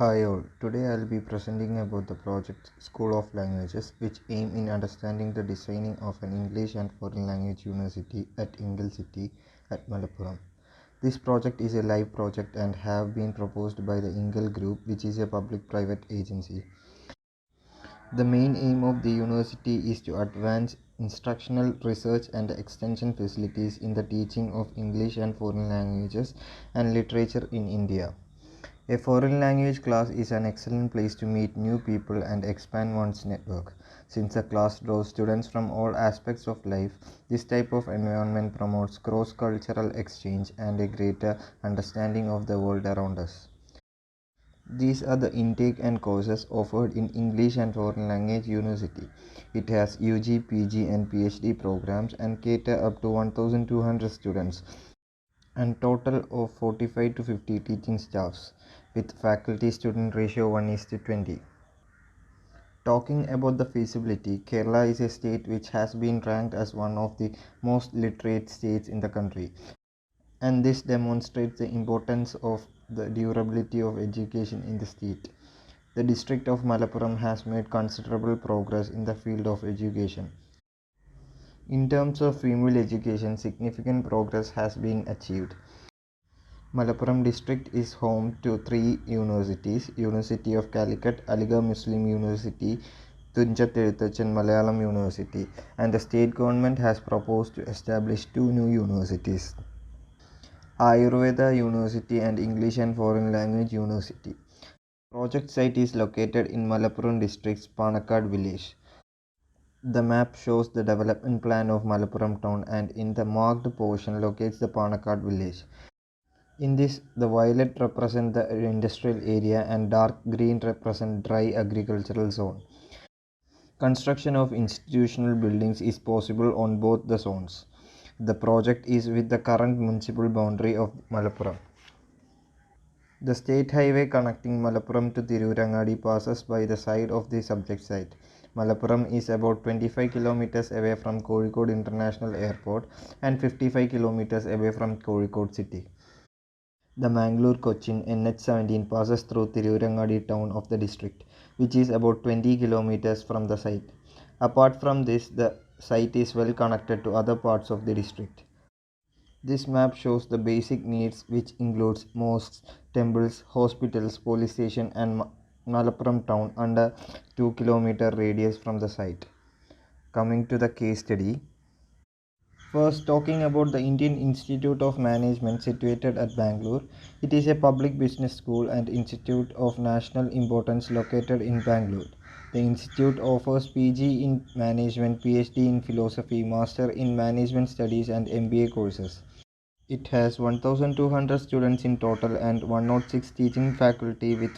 Hi all, today I'll be presenting about the project School of Languages which aim in understanding the designing of an English and foreign language university at Ingle City at Malappuram. This project is a live project and have been proposed by the Ingle Group, which is a public-private agency. The main aim of the university is to advance instructional research and extension facilities in the teaching of English and foreign languages and literature in India. A foreign language class is an excellent place to meet new people and expand one's network. Since the class draws students from all aspects of life, this type of environment promotes cross-cultural exchange and a greater understanding of the world around us. These are the intake and courses offered in English and Foreign Language University. It has UG, PG and PhD programs and cater up to 1200 students and total of 45 to 50 teaching staffs with faculty student ratio 1:20. Talking about the feasibility, Kerala is a state which has been ranked as one of the most literate states in the country, and this demonstrates the importance of the durability of education in the state. The district of Malappuram has made considerable progress in the field of education. In terms of female education, significant progress has been achieved. Malappuram district is home to three universities: University of Calicut, Aligarh Muslim University, Thunjat Ezhuthachan Malayalam University, and the state government has proposed to establish two new universities: Ayurveda University and English and Foreign Language University. Project site is located in Malappuram district's Panakkad village. The map shows the development plan of Malappuram town, and in the marked portion locates the Panakkad village. In this, the violet represent the industrial area and dark green represent dry agricultural zone. Construction of institutional buildings is possible on both the zones. The project is with the current municipal boundary of Malappuram. The state highway connecting Malappuram to Tirurangadi passes by the side of the subject site. Malappuram is about 25 kilometers away from Kozhikode International Airport and 55 kilometers away from Kozhikode city. The Mangalore-Cochin NH17 passes through Tirurangadi town of the district, which is about 20 kilometers from the site. Apart from this, the site is well connected to other parts of the district. This map shows the basic needs, which includes mosques, temples, hospitals, police station and Malappuram town under 2 kilometer radius from the site. Coming to the case study. First, talking about the Indian Institute of Management situated at Bangalore. It is a public business school and institute of national importance located in Bangalore. The institute offers PG in Management, PhD in Philosophy, Master in Management Studies and MBA courses. It has 1200 students in total and 106 teaching faculty with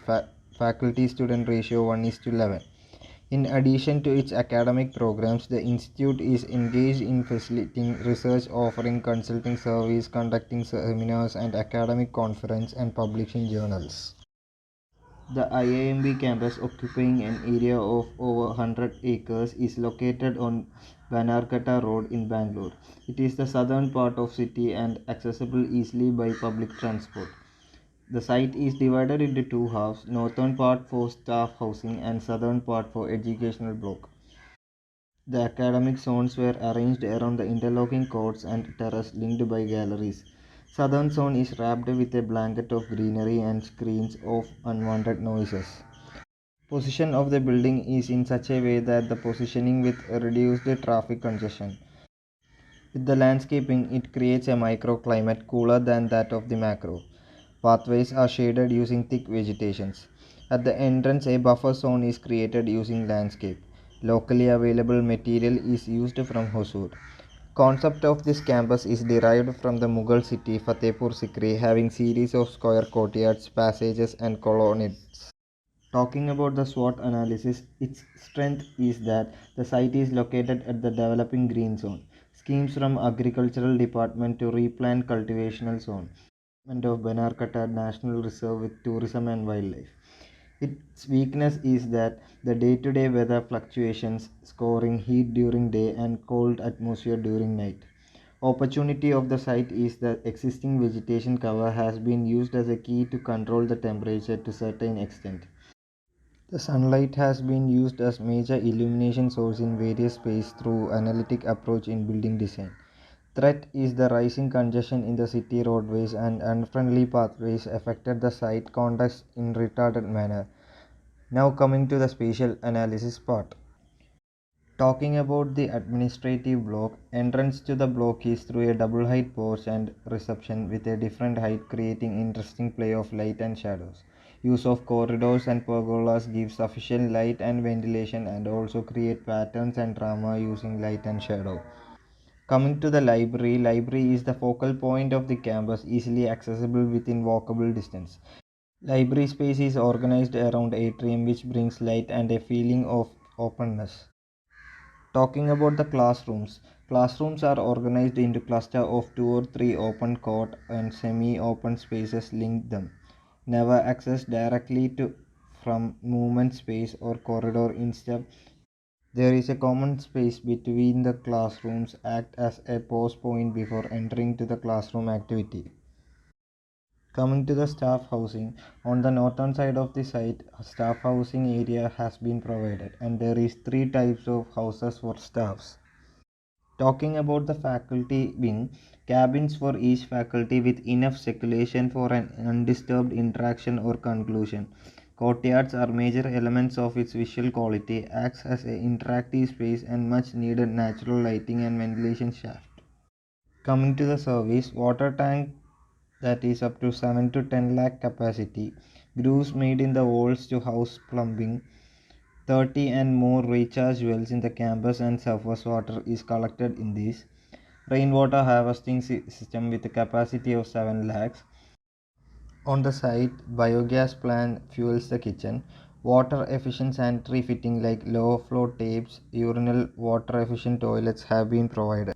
faculty-student ratio 1:11. In addition to its academic programs, the institute is engaged in facilitating research, offering consulting service, conducting seminars and academic conferences, and publishing journals. The IIMB campus, occupying an area of over 100 acres, is located on Banarkata Road in Bangalore. It is the southern part of city and accessible easily by public transport. The site is divided into two halves, northern part for staff housing and southern part for educational block. The academic zones were arranged around the interlocking courts and terrace linked by galleries. Southern zone is wrapped with a blanket of greenery and screens off unwanted noises. Position of the building is in such a way that the positioning with reduced traffic congestion. With the landscaping, it creates a microclimate cooler than that of the macro. Pathways are shaded using thick vegetations. At the entrance, a buffer zone is created using landscape. Locally available material is used from Hosur. Concept of this campus is derived from the Mughal city Fatehpur Sikri, having series of square courtyards, passages and colonnades. Talking about the SWOT analysis, its strength is that the site is located at the developing green zone. Schemes from Agricultural Department to replant cultivational zone of Banarkata National Reserve with tourism and wildlife. Its weakness is that the day-to-day weather fluctuations, scoring heat during day and cold atmosphere during night. Opportunity of the site is the existing vegetation cover has been used as a key to control the temperature to certain extent. The sunlight has been used as major illumination source in various spaces through analytic approach in building design. Threat is the rising congestion in the city roadways and unfriendly pathways affected the site context in retarded manner. Now coming to the spatial analysis part. Talking about the administrative block, entrance to the block is through a double height porch and reception with a different height creating interesting play of light and shadows. Use of corridors and pergolas gives sufficient light and ventilation and also create patterns and drama using light and shadow. Coming to the library, library is the focal point of the campus easily accessible within walkable distance. Library space is organized around atrium which brings light and a feeling of openness. Talking about the classrooms, classrooms are organized into cluster of 2 or 3 open court and semi-open spaces link them. Never access directly to from movement space or corridor. Instead, there is a common space between the classrooms act as a pause point before entering to the classroom activity. Coming to the staff housing, on the northern side of the site, a staff housing area has been provided and there is 3 types of houses for staffs. Talking about the faculty wing, cabins for each faculty with enough circulation for an undisturbed interaction or conclusion. Courtyards are major elements of its visual quality, acts as an interactive space and much needed natural lighting and ventilation shaft. Coming to the service, water tank that is up to 7 to 10 lakh capacity, grooves made in the walls to house plumbing, 30 and more recharge wells in the campus and surface water is collected in this. Rainwater harvesting system with a capacity of 7 lakhs. On the site, biogas plant fuels the kitchen. Water efficient sanitary fitting like low flow tapes, urinal water efficient toilets have been provided.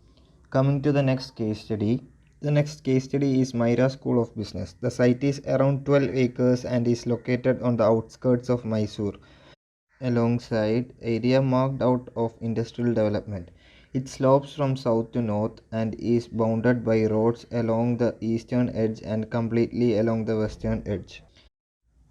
Coming to the next case study. The next case study is Myra School of Business. The site is around 12 acres and is located on the outskirts of Mysore, alongside area marked out of industrial development. It slopes from south to north and is bounded by roads along the eastern edge and completely along the western edge.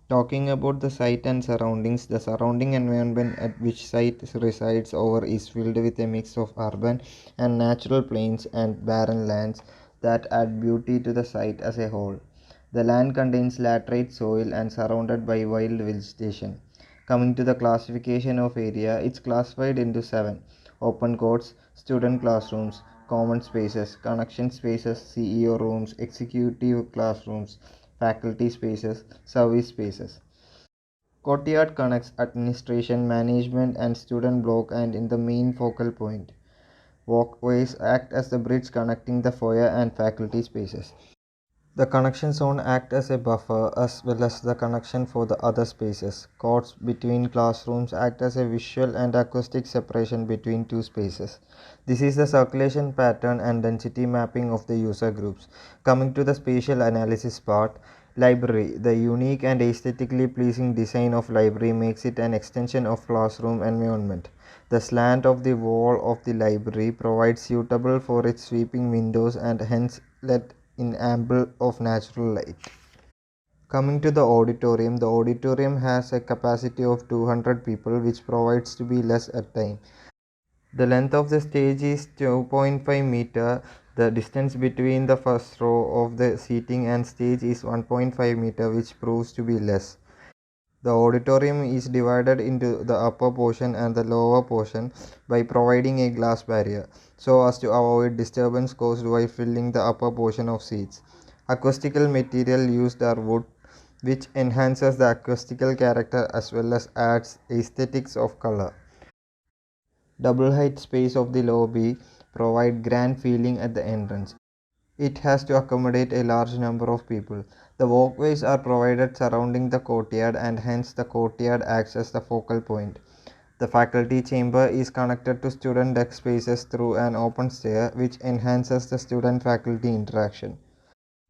Talking about the site and surroundings, the surrounding environment at which site resides over is filled with a mix of urban and natural plains and barren lands that add beauty to the site as a whole. The land contains laterite soil and surrounded by wild vegetation. Coming to the classification of area, it's classified into 7: open courts, student classrooms, common spaces, connection spaces, CEO rooms, executive classrooms, faculty spaces, service spaces. Courtyard connects administration, management, and student block and in the main focal point. Walkways act as the bridge connecting the foyer and faculty spaces. The connection zone acts as a buffer as well as the connection for the other spaces. Courts between classrooms act as a visual and acoustic separation between two spaces. This is the circulation pattern and density mapping of the user groups. Coming to the spatial analysis part, library. The unique and aesthetically pleasing design of library makes it an extension of classroom environment. The slant of the wall of the library provides suitable for its sweeping windows and hence let in ample of natural light. Coming to the auditorium has a capacity of 200 people which provides to be less at time. The length of the stage is 2.5 meter. The distance between the first row of the seating and stage is 1.5 meter which proves to be less. The auditorium is divided into the upper portion and the lower portion by providing a glass barrier so as to avoid disturbance caused by filling the upper portion of seats. Acoustical material used are wood, which enhances the acoustical character as well as adds aesthetics of color. Double height space of the lobby provide grand feeling at the entrance. It has to accommodate a large number of people. The walkways are provided surrounding the courtyard and hence the courtyard acts as the focal point. The faculty chamber is connected to student desk spaces through an open stair which enhances the student-faculty interaction.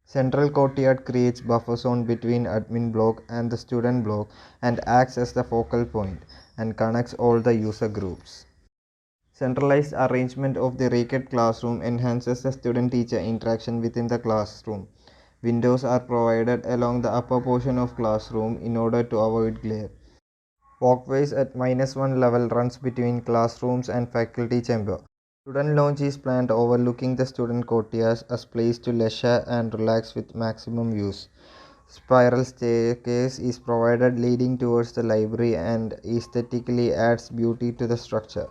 Central courtyard creates buffer zone between admin block and the student block and acts as the focal point and connects all the user groups. Centralized arrangement of the racket classroom enhances the student-teacher interaction within the classroom. Windows are provided along the upper portion of classroom in order to avoid glare. Walkways at -1 level runs between classrooms and faculty chamber. Student lounge is planned overlooking the student courtyard as place to leisure and relax with maximum views. Spiral staircase is provided leading towards the library and aesthetically adds beauty to the structure.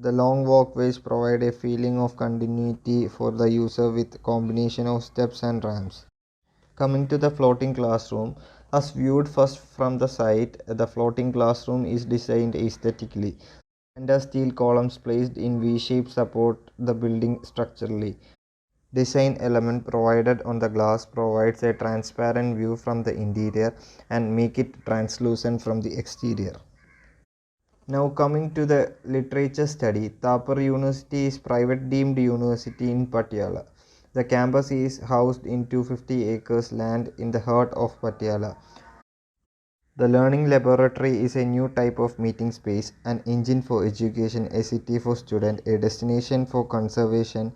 The long walkways provide a feeling of continuity for the user with combination of steps and ramps. Coming to the floating classroom, as viewed first from the side, the floating classroom is designed aesthetically. Slender steel columns placed in V-shape support the building structurally. Design element provided on the glass provides a transparent view from the interior and make it translucent from the exterior. Now coming to the literature study, Thapar University is private deemed university in Patiala. The campus is housed in 250 acres land in the heart of Patiala. The learning laboratory is a new type of meeting space, an engine for education, a city for students, a destination for conservation,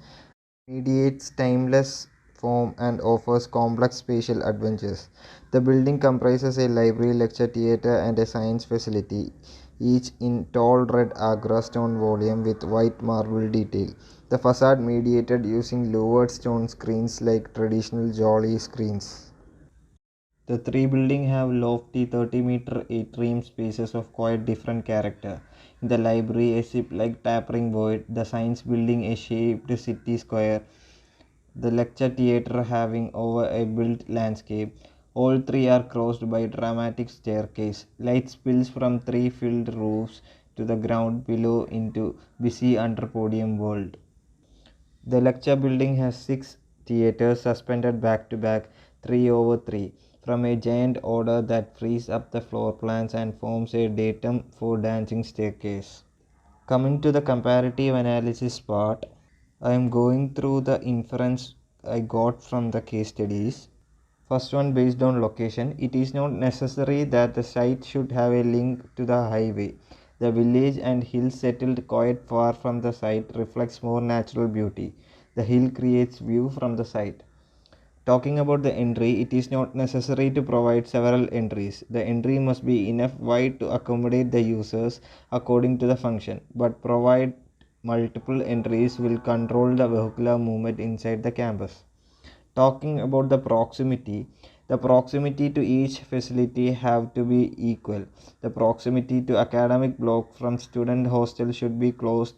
mediates timeless form and offers complex spatial adventures. The building comprises a library, lecture theatre and a science facility, each in tall red Agra stone volume with white marble detail. The facade mediated using lowered stone screens like traditional jolly screens. The three buildings have lofty 30-meter atrium spaces of quite different character. In the library, a ship-like tapering void, the science building a shaped city square, the lecture theatre having over a built landscape. All three are crossed by a dramatic staircase. Light spills from three filled roofs to the ground below into busy under podium world. The lecture building has 6 theatres suspended back to back, 3 over 3, from a giant order that frees up the floor plans and forms a datum for dancing staircase. Coming to the comparative analysis part, I am going through the inference I got from the case studies. First one, based on location, it is not necessary that the site should have a link to the highway. The village and hill settled quite far from the site reflects more natural beauty. The hill creates view from the site. Talking about the entry, it is not necessary to provide several entries. The entry must be enough wide to accommodate the users according to the function, but provide multiple entries will control the vehicular movement inside the campus. Talking about the proximity to each facility have to be equal. The proximity to academic block from student hostel should be close.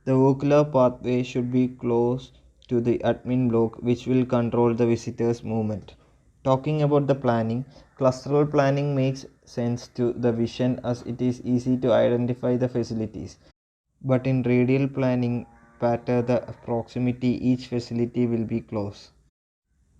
The vehicular pathway should be close to the admin block, which will control the visitors movement. Talking about the planning, clusteral planning makes sense to the vision as it is easy to identify the facilities, but in radial planning pattern the proximity each facility will be close.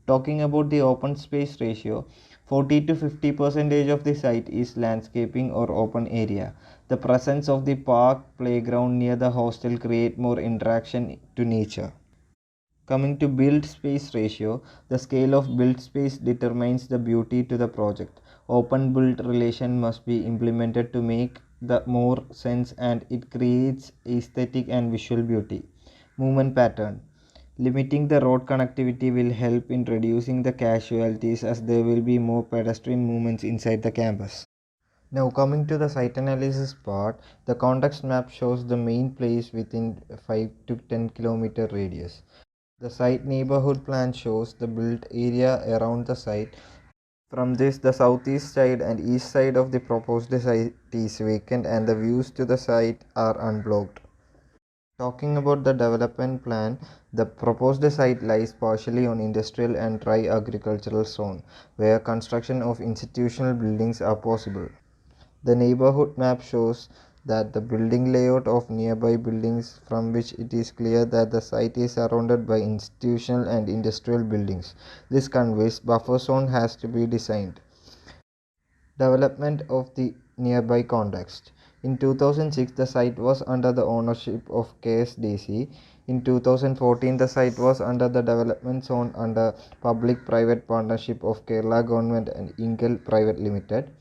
Talking about the open space ratio, 40 to 50 percentage of the site is landscaping or open area. The presence of the park playground near the hostel create more interaction to nature. Coming to build space ratio, the scale of build space determines the beauty to the project. Open build relation must be implemented to make the more sense and it creates aesthetic and visual beauty. Movement pattern. Limiting the road connectivity will help in reducing the casualties as there will be more pedestrian movements inside the campus. Now coming to the site analysis part, the context map shows the main place within 5 to 10 kilometer radius. The site neighborhood plan shows the built area around the site. From this, the southeast side and east side of the proposed site is vacant and the views to the site are unblocked. Talking about the development plan, the proposed site lies partially on industrial and dry agricultural zone, where construction of institutional buildings are possible. The neighborhood map shows that the building layout of nearby buildings from which it is clear that the site is surrounded by institutional and industrial buildings. This conveys buffer zone has to be designed. Development of the nearby context. In 2006, the site was under the ownership of KSDC. In 2014, the site was under the development zone under public-private partnership of Kerala Government and Inkel Private Limited.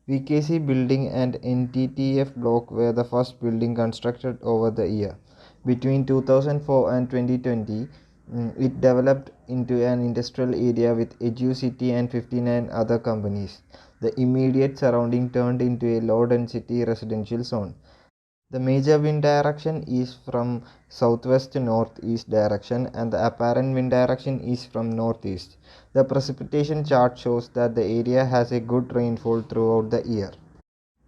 VKC building and NTTF block were the first building constructed over the year. Between 2004 and 2020, it developed into an industrial area with EduCity and 59 other companies. The immediate surrounding turned into a low-density residential zone. The major wind direction is from southwest to northeast direction and the apparent wind direction is from northeast. The precipitation chart shows that the area has a good rainfall throughout the year.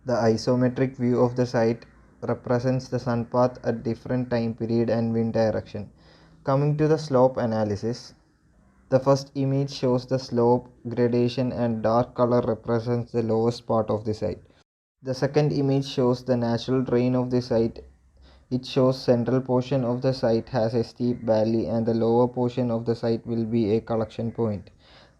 The isometric view of the site represents the sun path at different time period and wind direction. Coming to the slope analysis, the first image shows the slope gradation and dark color represents the lowest part of the site. The second image shows the natural terrain of the site. It shows central portion of the site has a steep valley and the lower portion of the site will be a collection point.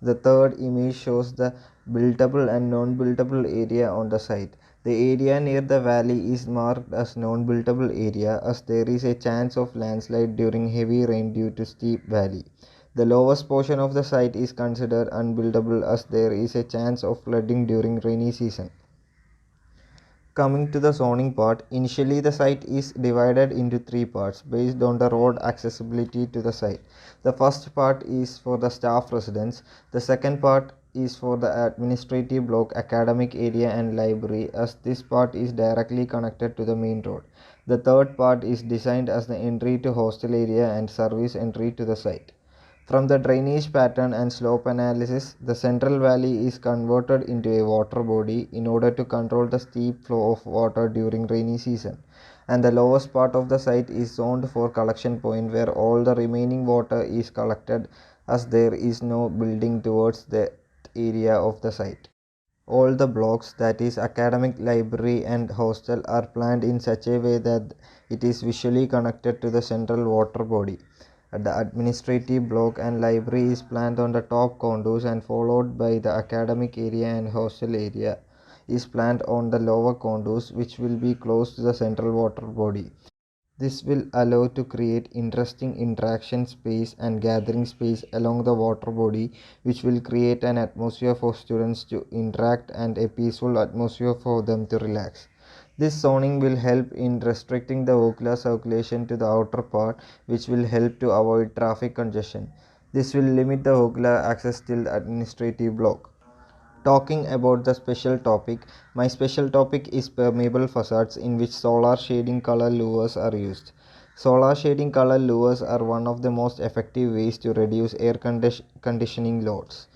The third image shows the buildable and non-buildable area on the site. The area near the valley is marked as non-buildable area as there is a chance of landslide during heavy rain due to steep valley. The lowest portion of the site is considered unbuildable as there is a chance of flooding during rainy season. Coming to the zoning part, initially the site is divided into three parts based on the road accessibility to the site. The first part is for the staff residence, the second part is for the administrative block, academic area and library as this part is directly connected to the main road. The third part is designed as the entry to hostel area and service entry to the site. From the drainage pattern and slope analysis, the central valley is converted into a water body in order to control the steep flow of water during rainy season. And the lowest part of the site is zoned for collection point where all the remaining water is collected as there is no building towards that area of the site. All the blocks, that is academic, library and hostel, are planned in such a way that it is visually connected to the central water body. The administrative block and library is planned on the top contours and followed by the academic area and hostel area is planned on the lower contours which will be close to the central water body. This will allow to create interesting interaction space and gathering space along the water body which will create an atmosphere for students to interact and a peaceful atmosphere for them to relax. This zoning will help in restricting the vehicular circulation to the outer part which will help to avoid traffic congestion. This will limit the vehicular access till the administrative block. Talking about the special topic, my special topic is permeable facades in which solar shading color louvers are used. Solar shading color louvers are one of the most effective ways to reduce air conditioning loads.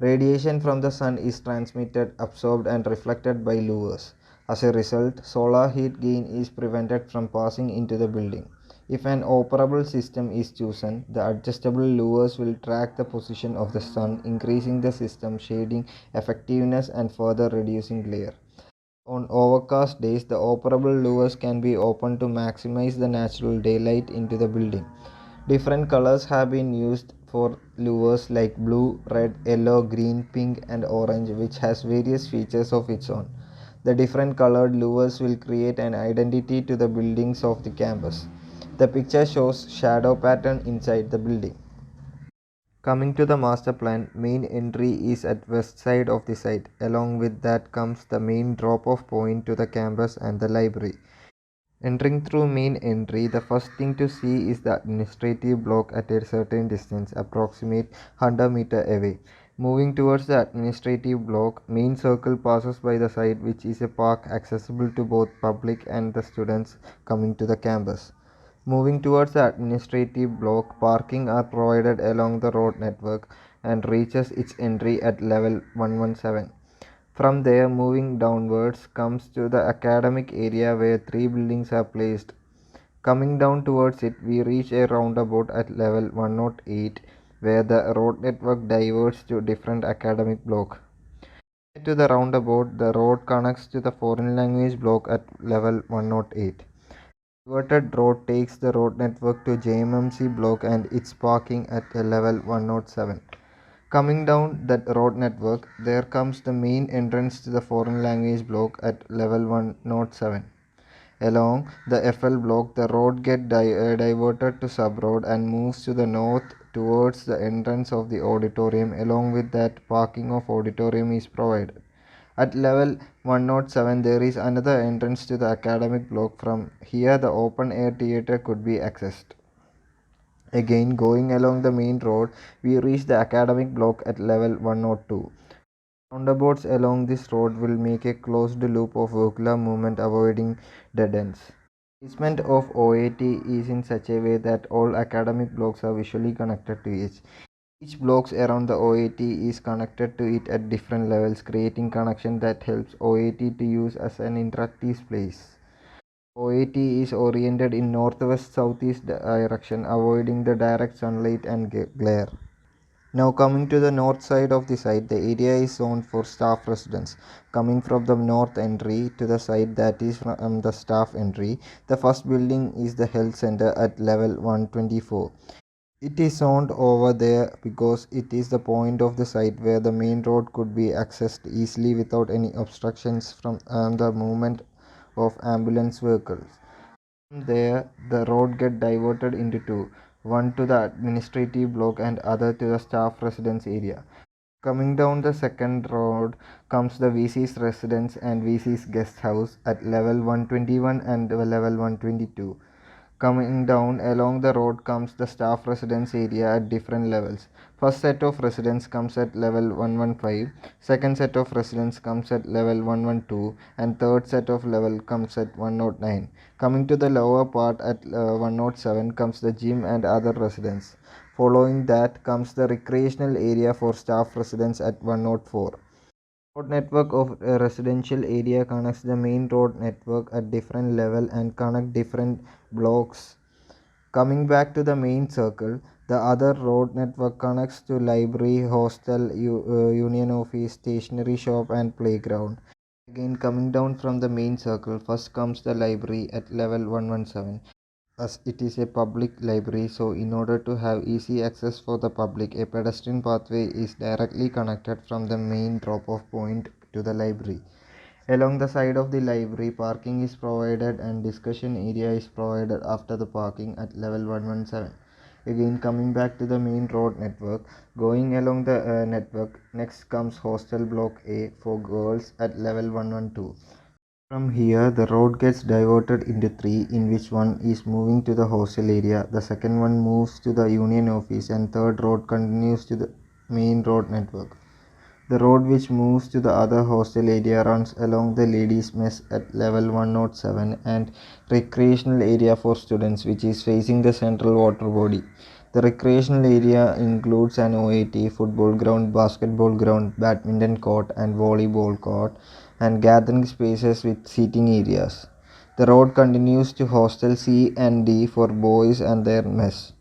Radiation from the sun is transmitted, absorbed and reflected by louvers. As a result, solar heat gain is prevented from passing into the building. If an operable system is chosen, the adjustable louvers will track the position of the sun, increasing the system shading effectiveness and further reducing glare. On overcast days, the operable louvers can be opened to maximize the natural daylight into the building. Different colors have been used for louvers like blue, red, yellow, green, pink and orange which has various features of its own. The different colored louvers will create an identity to the buildings of the campus. The picture shows shadow pattern inside the building. Coming to the master plan, main entry is at west side of the site. Along with that comes the main drop-off point to the campus and the library. Entering through main entry, the first thing to see is the administrative block at a certain distance, approximate 100 meter away. Moving towards the administrative block, main circle passes by the site which is a park accessible to both public and the students coming to the campus. Moving towards the administrative block, parking are provided along the road network and reaches its entry at level 117. From there, moving downwards comes to the academic area where three buildings are placed. Coming down towards it, we reach a roundabout at level 108 where the road network diverges to different academic block. To the roundabout, the road connects to the foreign language block at level 108. Diverted road takes the road network to JMMC block and its parking at level 107. Coming down that road network, there comes the main entrance to the foreign language block at level 107. Along the FL block, the road gets diverted to sub-road and moves to the north towards the entrance of the auditorium. Along with that, parking of auditorium is provided. At level 107, there is another entrance to the academic block. From here, the open air theatre could be accessed. Again, going along the main road, we reach the academic block at level 102. Roundabouts along this road will make a closed loop of vehicular movement, avoiding dead ends. Placement of OAT is in such a way that all academic blocks are visually connected to each. Each blocks around the OAT is connected to it at different levels, creating connection that helps OAT to use as an interactive space. OAT is oriented in northwest-southeast direction, avoiding the direct sunlight and glare. Now coming to the north side of the site, the area is zoned for staff residence. Coming from the north entry to the site that is from the staff entry, the first building is the health center at level 124. It is zoned over there because it is the point of the site where the main road could be accessed easily without any obstructions from the movement of ambulance vehicles. From there, the road get diverted into two, one to the administrative block and other to the staff residence area. Coming down the second road comes the VC's residence and VC's guest house at level 121 and level 122. Coming down along the road comes the staff residence area at different levels. First set of residence comes at level 115, second set of residence comes at level 112, and third set of level comes at 109. Coming to the lower part at 107 comes the gym and other residence. Following that comes the recreational area for staff residence at 104. Road network of a residential area connects the main road network at different level and connect different blocks. Coming back to the main circle, the other road network connects to library, hostel, union office, stationery shop and playground. Again coming down from the main circle, first comes the library at level 117. As it is a public library, so in order to have easy access for the public, a pedestrian pathway is directly connected from the main drop-off point to the library. Along the side of the library, parking is provided and discussion area is provided after the parking at level 117. Again coming back to the main road network, going along the network, next comes hostel block A for girls at level 112. From here, the road gets diverted into three, in which one is moving to the hostel area, the second one moves to the union office, and third road continues to the main road network. The road which moves to the other hostel area runs along the ladies' mess at level 107 and recreational area for students, which is facing the central water body. The recreational area includes an OAT, football ground, basketball ground, badminton court, and volleyball court, and gathering spaces with seating areas. The road continues to hostel C and D for boys and their mess.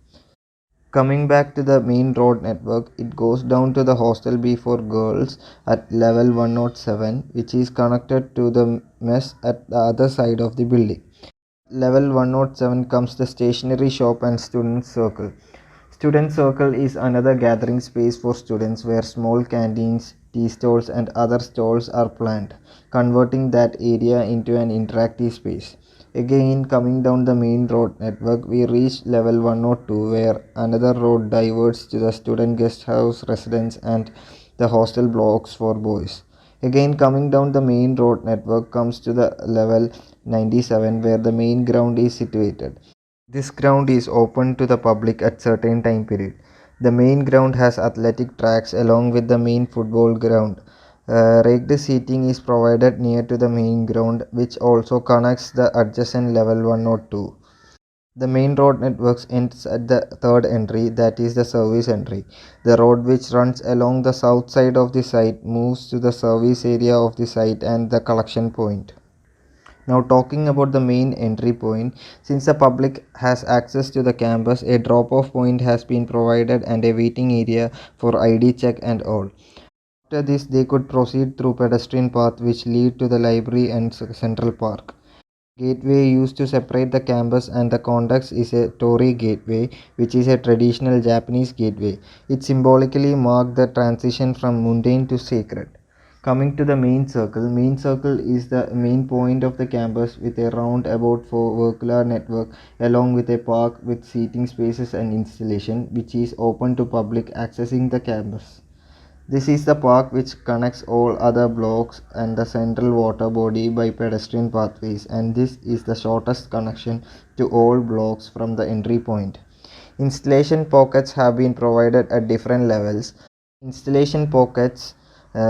Coming back to the main road network, it goes down to the hostel B for girls at level 107, which is connected to the mess at the other side of the building. Level 107 comes the stationery shop and student circle. Student circle is another gathering space for students where small canteens, tea stalls and other stalls are planned, converting that area into an interactive space. Again, coming down the main road network, we reach level 102 where another road diverts to the student guest house residence and the hostel blocks for boys. Again, coming down the main road network comes to the level 97 where the main ground is situated. This ground is open to the public at certain time period. The main ground has athletic tracks along with the main football ground. Raked seating is provided near to the main ground, which also connects the adjacent level 102. The main road network ends at the third entry, that is the service entry. The road which runs along the south side of the site moves to the service area of the site and the collection point. Now talking about the main entry point, since the public has access to the campus, a drop-off point has been provided and a waiting area for ID check and all. After this, they could proceed through pedestrian path which lead to the library and Central Park. Gateway used to separate the campus and the context is a Torii gateway, which is a traditional Japanese gateway. It symbolically marked the transition from mundane to sacred. Coming to the main circle is the main point of the campus with a roundabout for vehicular network along with a park with seating spaces and installation which is open to public accessing the campus. This is the park which connects all other blocks and the central water body by pedestrian pathways, and this is the shortest connection to all blocks from the entry point. Installation pockets have been provided at different levels. Installation pockets,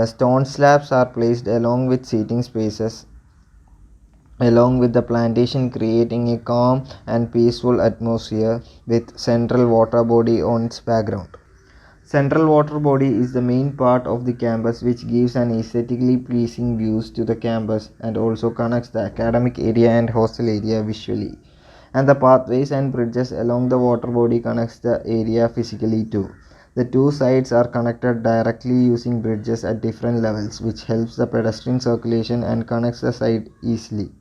stone slabs are placed along with seating spaces along with the plantation, creating a calm and peaceful atmosphere with central water body on its background. Central water body is the main part of the campus which gives an aesthetically pleasing views to the campus and also connects the academic area and hostel area visually. And the pathways and bridges along the water body connects the area physically too. The two sides are connected directly using bridges at different levels, which helps the pedestrian circulation and connects the side easily.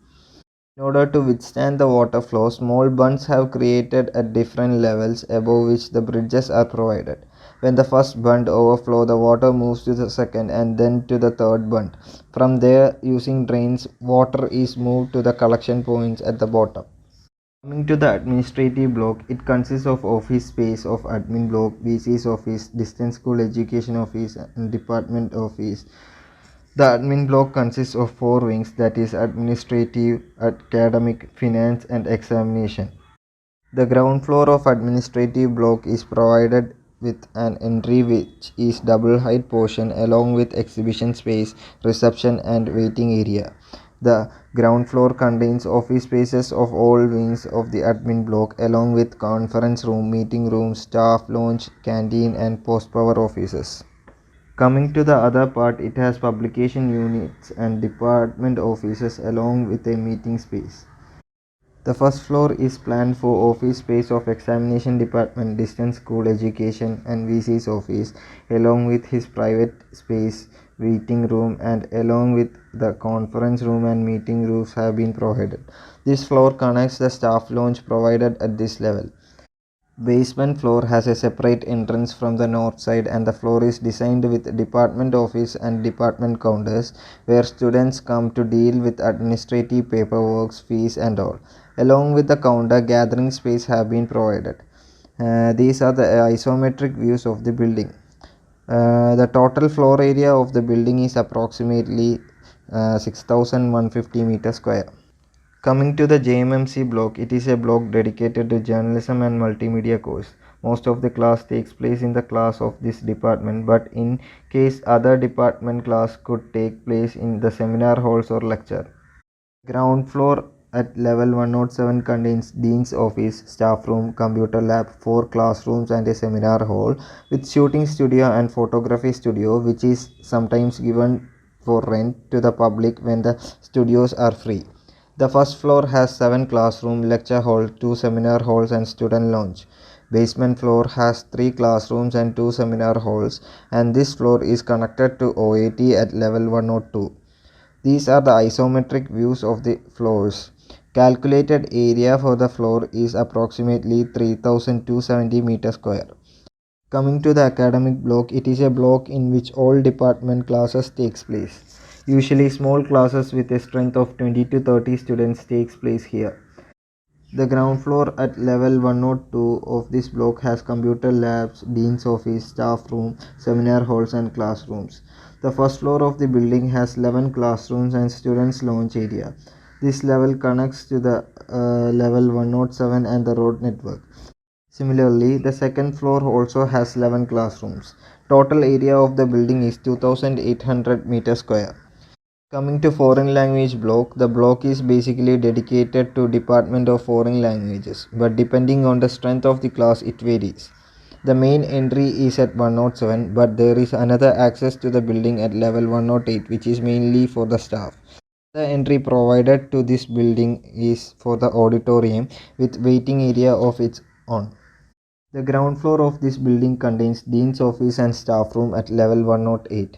In order to withstand the water flow, small bunds have created at different levels above which the bridges are provided. When the first bund overflows, the water moves to the second and then to the third bund. From there, using drains, water is moved to the collection points at the bottom. Coming to the administrative block, it consists of office space of admin block, VC's office, distance school education office and department office. The admin block consists of four wings, that is administrative, academic, finance and examination. The ground floor of administrative block is provided with an entry which is double height portion along with exhibition space, reception and waiting area. The ground floor contains office spaces of all wings of the admin block along with conference room, meeting room, staff lounge, canteen and post power offices. Coming to the other part, it has publication units and department offices along with a meeting space. The first floor is planned for office space of examination department, distance school education and VC's office along with his private space, waiting room and along with the conference room and meeting rooms have been provided. This floor connects the staff lounge provided at this level. Basement floor has a separate entrance from the north side and the floor is designed with department office and department counters where students come to deal with administrative paperwork, fees and all. Along with the counter, gathering space have been provided. These are the isometric views of the building. The total floor area of the building is approximately 6,150 meters square. Coming to the JMMC block, it is a block dedicated to journalism and multimedia course. Most of the class takes place in the class of this department, but in case other department class could take place in the seminar halls or lecture. Ground floor at level 107 contains Dean's office, staff room, computer lab, 4 classrooms and a seminar hall with shooting studio and photography studio which is sometimes given for rent to the public when the studios are free. The first floor has 7 classrooms, lecture hall, 2 seminar halls and student lounge. Basement floor has 3 classrooms and 2 seminar halls and this floor is connected to OAT at level 102. These are the isometric views of the floors. Calculated area for the floor is approximately 3,270 meters square. Coming to the academic block, it is a block in which all department classes takes place. Usually small classes with a strength of 20 to 30 students takes place here. The ground floor at level 102 of this block has computer labs, dean's office, staff room, seminar halls and classrooms. The first floor of the building has 11 classrooms and students lounge area. This level connects to the level 107 and the road network. Similarly, the second floor also has 11 classrooms. Total area of the building is 2,800 meters square. Coming to foreign language block, the block is basically dedicated to Department of Foreign Languages, but depending on the strength of the class it varies. The main entry is at 107, but there is another access to the building at level 108 which is mainly for the staff. The entry provided to this building is for the auditorium with waiting area of its own. The ground floor of this building contains Dean's office and staff room at level 108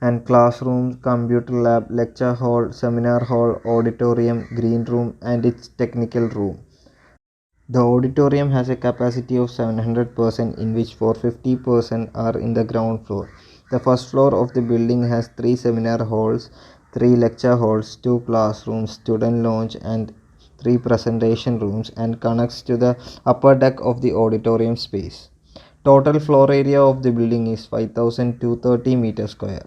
and classrooms, computer lab, lecture hall, seminar hall, auditorium, green room and its technical room. The auditorium has a capacity of 700% in which 450% are in the ground floor. The first floor of the building has 3 seminar halls, 3 lecture halls, 2 classrooms, student lounge and 3 presentation rooms and connects to the upper deck of the auditorium space. Total floor area of the building is 5,230 meters square.